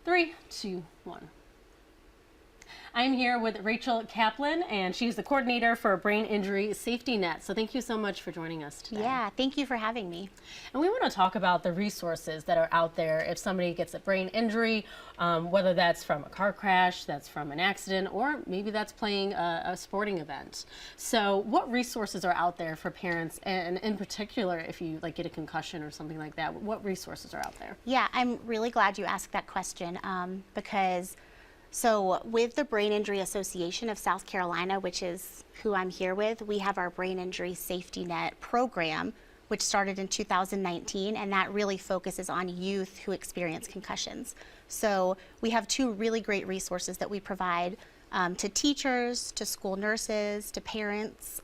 3, 2, 1. I'm here with Rachel Kaplan, and she's the coordinator for Brain Injury Safety Net. So thank you so much for joining us today. Yeah, thank you for having me. And we want to talk about the resources that are out there if somebody gets a brain injury, whether that's from a car crash, that's from an accident, or maybe that's playing a sporting event. So what resources are out there for parents, and in particular if you get a concussion or something like that, what resources are out there? Yeah, I'm really glad you asked that question because with the Brain Injury Association of South Carolina, which is who I'm here with, we have our Brain Injury Safety Net program, which started in 2019, and that really focuses on youth who experience concussions. So we have two really great resources that we provide to teachers, to school nurses, to parents,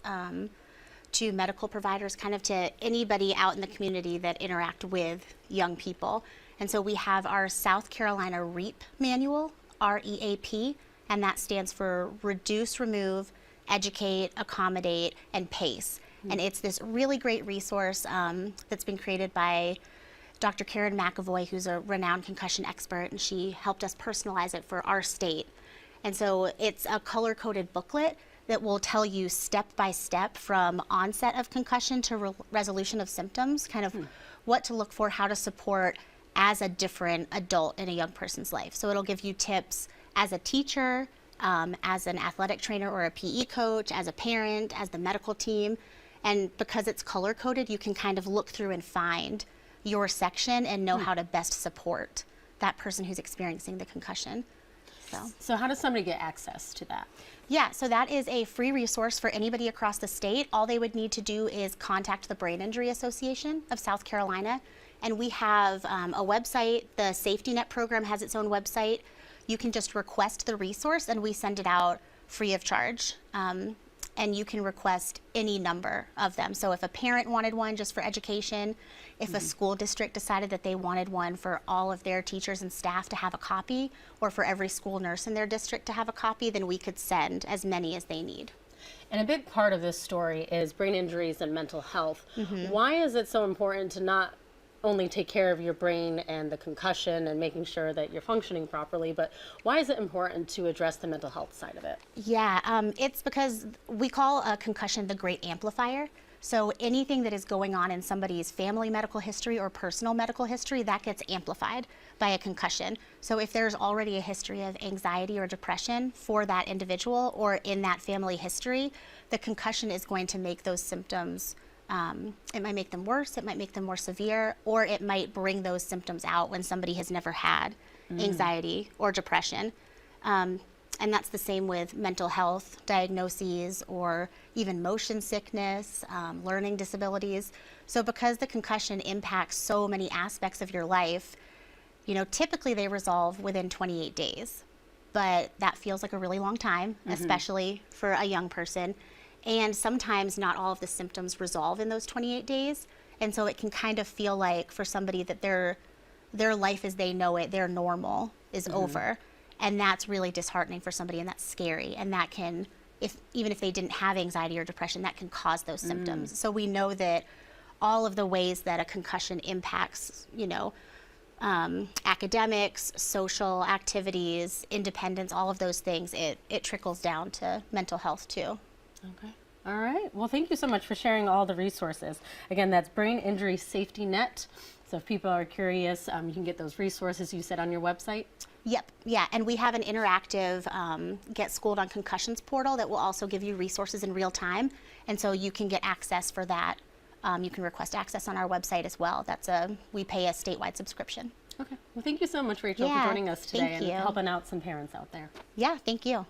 to medical providers, kind of to anybody out in the community that interact with young people. And so we have our South Carolina REAP manual, REAP, and that stands for Reduce, Remove, Educate, Accommodate, and PACE. And it's this really great resource that's been created by Dr. Karen McAvoy, who's a renowned concussion expert, and she helped us personalize it for our state. And so it's a color-coded booklet that will tell you step by step from onset of concussion to resolution of symptoms, kind of what to look for, how to support as a different adult in a young person's life. So it'll give you tips as a teacher, as an athletic trainer or a PE coach, as a parent, as the medical team. And because it's color-coded, you can kind of look through and find your section and know how to best support that person who's experiencing the concussion. So how does somebody get access to that? Yeah, so that is a free resource for anybody across the state. All they would need to do is contact the Brain Injury Association of South Carolina. And we have a website. The Safety Net program has its own website. You can just request the resource and we send it out free of charge. And you can request any number of them. So if a parent wanted one just for education, if a school district decided that they wanted one for all of their teachers and staff to have a copy, or for every school nurse in their district to have a copy, then we could send as many as they need. And a big part of this story is brain injuries and mental health. Why is it so important to not only take care of your brain and the concussion and making sure that you're functioning properly, but why is it important to address the mental health side of it? Yeah, it's because we call a concussion the great amplifier. So anything that is going on in somebody's family medical history or personal medical history, that gets amplified by a concussion. So if there's already a history of anxiety or depression for that individual or in that family history, the concussion is going to make those symptoms it might make them worse, it might make them more severe, or it might bring those symptoms out when somebody has never had anxiety or depression. And that's the same with mental health diagnoses or even motion sickness, learning disabilities. So because the concussion impacts so many aspects of your life, typically they resolve within 28 days. But that feels like a really long time, especially for a young person. And sometimes not all of the symptoms resolve in those 28 days. And so it can kind of feel like for somebody that their life as they know it, their normal is over. And that's really disheartening for somebody, and that's scary. And that can, even if they didn't have anxiety or depression, that can cause those symptoms. So we know that all of the ways that a concussion impacts, academics, social activities, independence, all of those things, it trickles down to mental health too. Okay. All right. Well, thank you so much for sharing all the resources. Again, that's Brain Injury Safety Net. So if people are curious, you can get those resources you said on your website. Yep. Yeah. And we have an interactive Get Schooled on Concussions portal that will also give you resources in real time. And so you can get access for that. You can request access on our website as well. We pay a statewide subscription. Okay. Well, thank you so much, Rachel, for joining us today and helping out some parents out there. Yeah. Thank you.